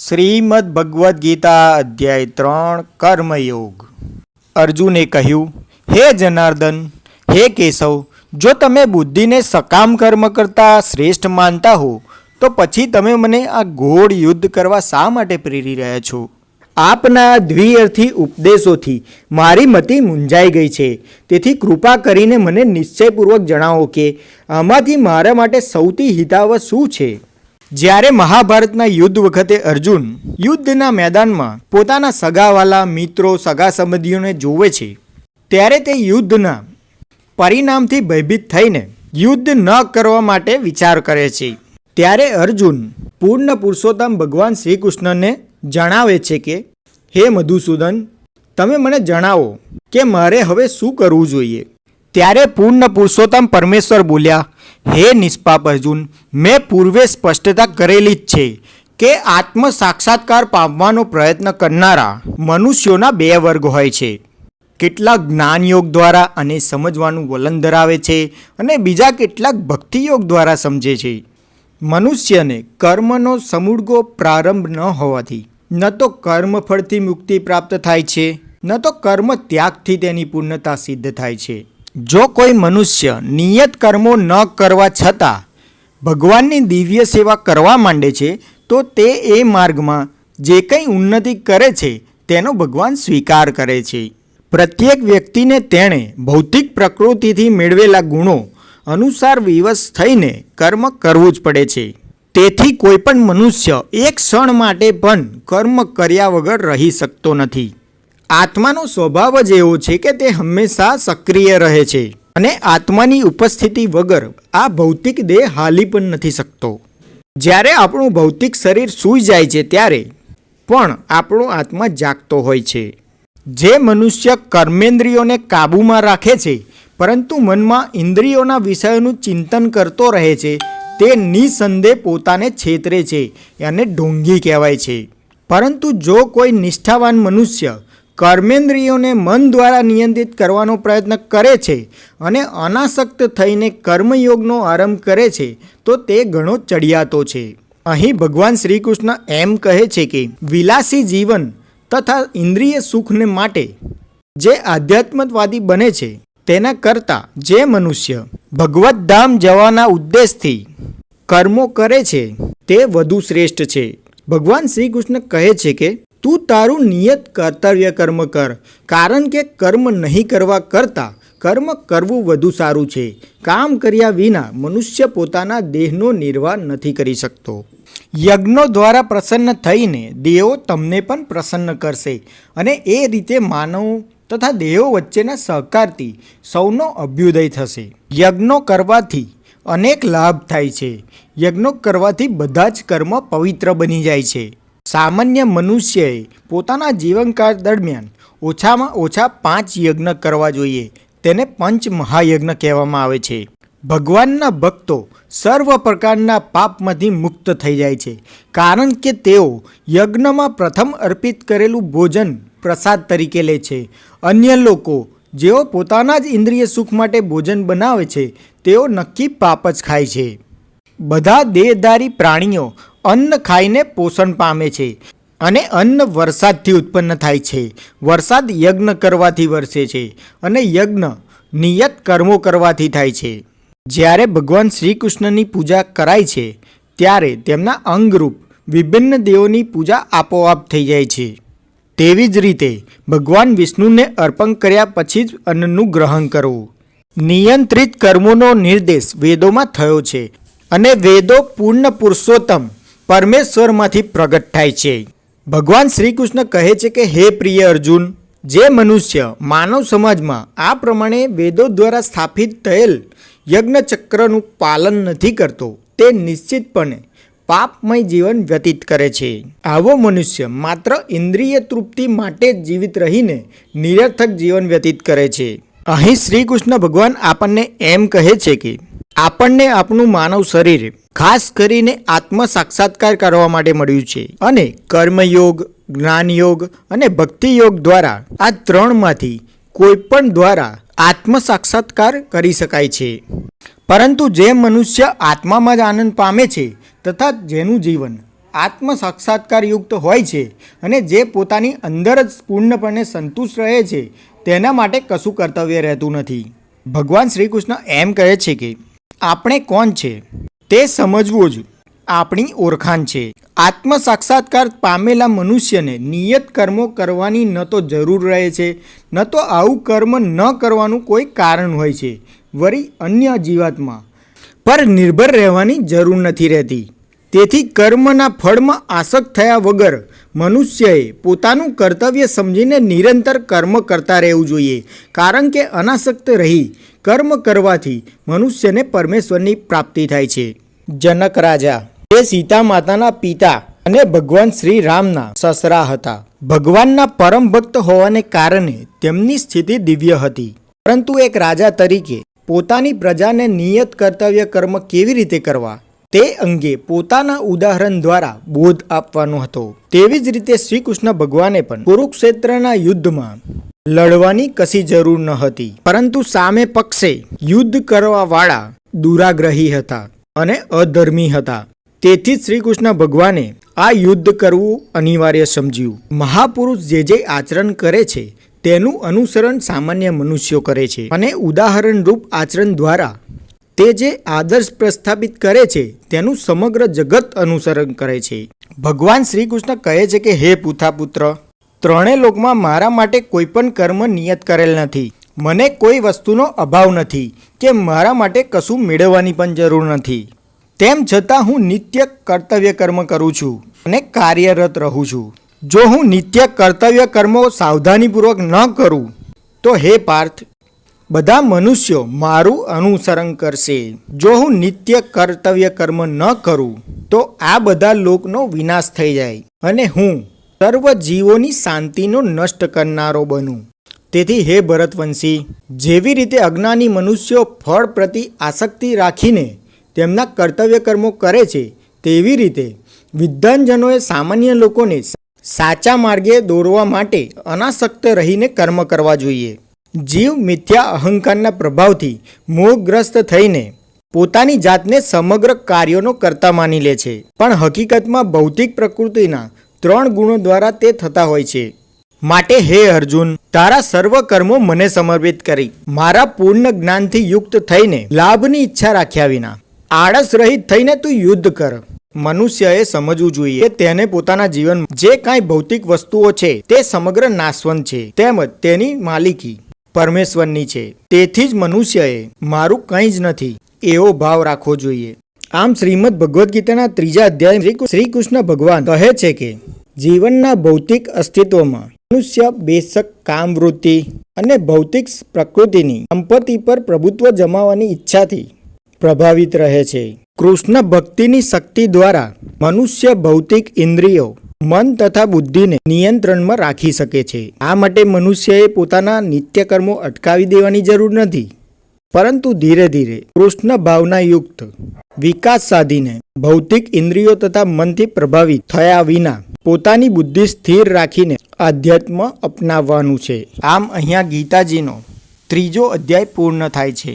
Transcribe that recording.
શ્રીમદ ભગવદ્ ગીતા અધ્યાય 3 કર્મયોગ। અર્જુને કહ્યું, હે જનાર્દન, હે કેશવ, જો તમે બુદ્ધિને સકામ કર્મ કરતાં શ્રેષ્ઠ માનતા હો તો પછી તમે મને આ ઘોર યુદ્ધ કરવા શા માટે પ્રેરી રહ્યા છો? આપના દ્વિઅર્થી ઉપદેશોથી મારી મતિ મૂંઝાઈ ગઈ છે, તેથી કૃપા કરીને મને નિશ્ચયપૂર્વક જણાવો કે આમાંથી મારા માટે સૌથી હિતાવહ શું છે? જ્યારે મહાભારતના યુદ્ધ વખતે અર્જુન યુદ્ધના મેદાનમાં પોતાના સગાવાલા મિત્રો સગા સંબંધીઓને જોવે છે, ત્યારે તે યુદ્ધના પરિણામથી ભયભીત થઈને યુદ્ધ ન કરવા માટે વિચાર કરે છે। ત્યારે અર્જુન પૂર્ણ પુરુષોત્તમ ભગવાન શ્રી કૃષ્ણને જણાવે છે કે, હે મધુસૂદન, તમે મને જણાવો કે મારે હવે શું કરવું જોઈએ? ત્યારે પૂર્ણ પુરુષોત્તમ પરમેશ્વર બોલ્યા, હે નિષ્પાપ અર્જુન, મેં પૂર્વે સ્પષ્ટતા કરેલી જ છે કે આત્મ સાક્ષાત્કાર પામવાનો પ્રયત્ન કરનારા મનુષ્યોના બે વર્ગ હોય છે। કેટલાક જ્ઞાનયોગ દ્વારા અને સમજવાનું વલણ ધરાવે છે અને બીજા કેટલાક ભક્તિયોગ દ્વારા સમજે છે। મનુષ્યને કર્મનો સમૂળગો પ્રારંભ ન હોવાથી ન તો કર્મફળથી મુક્તિ પ્રાપ્ત થાય છે, ન તો કર્મ ત્યાગથી તેની પૂર્ણતા સિદ્ધ થાય છે। જો કોઈ મનુષ્ય નિયત કર્મો ન કરવા છતાં ભગવાનની દિવ્ય સેવા કરવા માંડે છે તો તે એ માર્ગમાં જે કંઈ ઉન્નતિ કરે છે તેનો ભગવાન સ્વીકાર કરે છે। પ્રત્યેક વ્યક્તિને તેણે ભૌતિક પ્રકૃતિથી મેળવેલા ગુણો અનુસાર વિવશ થઈને કર્મ કરવું જ પડે છે। તેથી કોઈ પણ મનુષ્ય એક ક્ષણ માટે પણ કર્મ કર્યા વગર રહી શકતો નથી। આત્માનો સ્વભાવ જ એવો છે કે તે હંમેશા સક્રિય રહે છે અને આત્માની ઉપસ્થિતિ વગર આ ભૌતિક દેહ હાલી પણ નથી શકતો। જ્યારે આપણું ભૌતિક શરીર સૂઈ જાય છે ત્યારે પણ આપણો આત્મા જાગતો હોય છે। જે મનુષ્ય કર્મેન્દ્રિયોને કાબૂમાં રાખે છે પરંતુ મનમાં ઇન્દ્રિયોના વિષયોનું ચિંતન કરતો રહે છે તે નિસંદેહ પોતાને છેતરે છે અને ઢોંગી કહેવાય છે। પરંતુ જો કોઈ નિષ્ઠાવાન મનુષ્ય કર્મેન્દ્રિયોને મન દ્વારા નિયંત્રિત કરવાનો પ્રયત્ન કરે છે અને અનાસક્ત થઈને કર્મયોગનો આરંભ કરે છે તો તે ઘણો ચડિયાતો છે। અહીં ભગવાન શ્રી કૃષ્ણ એમ કહે છે કે વિલાસી જીવન તથા ઇન્દ્રિય સુખને માટે જે આધ્યાત્મવાદી બને છે તેના કરતાં જે મનુષ્ય ભગવત ધામ જવાના ઉદ્દેશથી કર્મો કરે છે તે વધુ શ્રેષ્ઠ છે। ભગવાન શ્રી કૃષ્ણ કહે છે કે તું તારું નિયત કર્તવ્ય કર્મ કર, કારણ કે કર્મ નહીં કરવા કરતાં કર્મ કરવું વધુ સારું છે। કામ કર્યા વિના મનુષ્ય પોતાના દેહનો નિર્વાહ નથી કરી શકતો। યજ્ઞો દ્વારા પ્રસન્ન થઈને દેવો તમને પણ પ્રસન્ન કરશે અને એ રીતે માનવો તથા દેવો વચ્ચેના સહકારથી સૌનો અભ્યુદય થશે। યજ્ઞો કરવાથી અનેક લાભ થાય છે। યજ્ઞો કરવાથી બધા જ કર્મ પવિત્ર બની જાય છે। સામાન્ય મનુષ્યએ પોતાના જીવનકાળ દરમિયાન ઓછામાં ઓછા 5 યજ્ઞ કરવા જોઈએ, તેને પંચ મહાયજ્ઞ કહેવામાં આવે છે। ભગવાનના ભક્તો સર્વ પ્રકારના પાપમાંથી મુક્ત થઈ જાય છે, કારણ કે તેઓ યજ્ઞમાં પ્રથમ અર્પિત કરેલું ભોજન પ્રસાદ તરીકે લે છે। અન્ય લોકો જેઓ પોતાના જ ઇન્દ્રિય સુખ માટે ભોજન બનાવે છે તેઓ નક્કી પાપ જ ખાય છે। બધા દેહધારી પ્રાણીઓ અન્ન ખાઈને પોષણ પામે છે અને અન્ન વરસાદથી ઉત્પન્ન થાય છે। વરસાદ યજ્ઞ કરવાથી વરસે છે અને યજ્ઞ નિયત કર્મો કરવાથી થાય છે। જ્યારે ભગવાન શ્રી કૃષ્ણની પૂજા કરાય છે ત્યારે તેમના અંગરૂપ વિભિન્ન દેવોની પૂજા આપોઆપ થઈ જાય છે। તેવી જ રીતે ભગવાન વિષ્ણુને અર્પણ કર્યા પછી જ અન્નનું ગ્રહણ કરવું। નિયંત્રિત કર્મોનો નિર્દેશ વેદોમાં થયો છે અને વેદો પૂર્ણ પુરુષોત્તમ પરમેશ્વરમાંથી પ્રગટ થાય છે। ભગવાન શ્રી કૃષ્ણ કહે છે કે હે પ્રિય અર્જુન, જે મનુષ્ય માનવ સમાજમાં આ પ્રમાણે વેદો દ્વારા સ્થાપિત થયેલ યજ્ઞચક્રનું પાલન નથી કરતો તે નિશ્ચિતપણે પાપમય જીવન વ્યતીત કરે છે। આવો મનુષ્ય માત્ર ઇન્દ્રિય તૃપ્તિ માટે જ જીવિત રહીને નિરર્થક જીવન વ્યતીત કરે છે। અહીં શ્રી કૃષ્ણ ભગવાન આપણને એમ કહે છે કે આપણને આપણું માનવ શરીર ખાસ કરીને આત્મ સાક્ષાત્કાર કરવા માટે મળ્યું છે અને કર્મયોગ, જ્ઞાનયોગ અને ભક્તિયોગ દ્વારા આ ત્રણમાંથી કોઈ પણ દ્વારા આત્મ સાક્ષાત્કાર કરી શકાય છે। પરંતુ જે મનુષ્ય આત્મામાં જ આનંદ પામે છે તથા જેનું જીવન આત્મ સાક્ષાત્કારયુક્ત હોય છે અને જે પોતાની અંદર જ પૂર્ણપણે સંતુષ્ટ રહે છે તેના માટે કશું કર્તવ્ય રહેતું નથી. ભગવાન શ્રી કૃષ્ણ એમ કહે છે કે આપણે કોણ છે તે સમજવું જ આપણી ઓળખાણ છે. આત્મ સાક્ષાત્કાર પામેલા મનુષ્યને નિયત કર્મો કરવાની ન તો જરૂર રહે છે, ન તો આવું કર્મ ન કરવાનું કોઈ કારણ હોય છે. વળી અન્ય જીવાત્મા પર નિર્ભર રહેવાની જરૂર નથી રહેતી. તેથી કર્મના ફળમાં આસક્ત થયા વગર મનુષ્યએ પોતાનું કર્તવ્ય સમજીને નિરંતર કર્મ કરતા રહેવું જોઈએ. કારણ કે અનાસક્ત રહી કર્મ કરવાથી મનુષ્યને પરમેશ્વરની પ્રાપ્તિ થાય છે. જનક રાજા એ સીતા માતાના પિતા અને ભગવાન શ્રી રામના સસરા હતા. ભગવાનના પરમ ભક્ત હોવાને કારણે તેમની સ્થિતિ દિવ્ય હતી. પરંતુ એક રાજા તરીકે પોતાની પ્રજાને નિયત કર્તવ્ય કર્મ કેવી રીતે કરવા તે અંગે પોતાના ઉદાહરણ દ્વારા બોધ આપવાનો હતો. તેવી જ રીતે શ્રી કૃષ્ણ ભગવાને પણ કુરુક્ષેત્રના યુદ્ધમાં લડવાની કશી જરૂર ન હતી, પરંતુ સામે પક્ષે યુદ્ધ કરવાવાળા દુરાગ્રહી હતા અને અધર્મી હતા. તેથી શ્રી કૃષ્ણ ભગવાને આ યુદ્ધ કરવું અનિવાર્ય સમજ્યું. મહાપુરુષ જે આચરણ કરે છે તેનું અનુસરણ સામાન્ય મનુષ્યો કરે છે અને ઉદાહરણ રૂપ આચરણ દ્વારા તે જે આદર્શ પ્રસ્થાપિત કરે છે તેનું સમગ્ર જગત અનુસરણ કરે છે. ભગવાન શ્રી કૃષ્ણ કહે છે કે હે પૂથાપુત્ર, ત્રણેય લોકમાં મારા માટે કોઈ પણ કર્મ નિયત કરેલ નથી. મને કોઈ વસ્તુનો અભાવ નથી કે મારા માટે કશું મેળવવાની પણ જરૂર નથી. તેમ છતાં હું નિત્ય કર્તવ્ય કર્મ કરું છું અને કાર્યરત રહું છું. જો હું નિત્ય કર્તવ્ય કર્મો સાવધાનીપૂર્વક ન કરું તો હે પાર્થ, બધા મનુષ્યો મારું અનુસરણ કરશે. જો હું નિત્ય કર્તવ્ય કર્મ ન કરું તો આ બધા લોકનો વિનાશ થઈ જાય અને હું સર્વ જીવોની શાંતિનો નષ્ટ કરનારો બનું. તેથી હે ભરતવંશી, જેવી રીતે અજ્ઞાની મનુષ્યો ફળ પ્રતિ આસક્તિ રાખીને તેમના કર્તવ્ય કર્મો કરે છે, તેવી રીતે વિદ્વાનજનોએ સામાન્ય લોકોને સાચા માર્ગે દોરવા માટે અનાસક્ત રહીને કર્મ કરવા જોઈએ. જીવ મિથ્યા અહંકારના પ્રભાવથી મોહગ્રસ્ત થઈને પોતાની જાતને સમગ્ર કાર્યોનો કર્તા માની લે છે, પણ હકીકતમાં ભૌતિક પ્રકૃતિના 3 ગુણો દ્વારા તે થતા હોય છે. માટે હે અર્જુન, તારા સર્વ કર્મો મને સમર્પિત કરી મારા પૂર્ણ જ્ઞાનથી યુક્ત થઈને લાભની ઈચ્છા રાખ્યા વિના આળસ રહિત થઈને તું યુદ્ધ કર. મનુષ્યએ સમજવું જોઈએ કે તેને પોતાના જીવનમાં જે કાંઈ ભૌતિક વસ્તુઓ છે તે સમગ્ર નાશવંત છે, તેમજ તેની માલિકી પરમેશ્વરની છે. તેથી જ મનુષ્યએ મારું કંઈ જ નથી એવો ભાવ રાખવો જોઈએ. આમ શ્રીમદ ભગવદ્ ગીતાના 3જા અધ્યાય શ્રી કૃષ્ણ ભગવાન કહે છે કે જીવનના ભૌતિક અસ્તિત્વમાં મનુષ્ય બેશક કામવૃત્તિ અને ભૌતિક પ્રકૃતિની સંપત્તિ પર પ્રભુત્વ જમાવવાની ઈચ્છાથી પ્રભાવિત રહે છે. કૃષ્ણ ભક્તિની શક્તિ દ્વારા મનુષ્ય ભૌતિક ઇન્દ્રિયો, મન તથા બુદ્ધિને નિયંત્રણમાં રાખી શકે છે. આ માટે મનુષ્યએ પોતાના નિત્યકર્મો અટકાવી દેવાની જરૂર નથી, પરંતુ ધીરે ધીરે કૃષ્ણ ભાવનાયુક્ત વિકાસ સાધીને ભૌતિક ઇન્દ્રિયો તથા મનથી પ્રભાવિત થયા વિના પોતાની બુદ્ધિ સ્થિર રાખીને આધ્યાત્મ અપનાવવાનું છે. આમ અહીંયા ગીતાજીનો 3જો અધ્યાય પૂર્ણ થાય છે.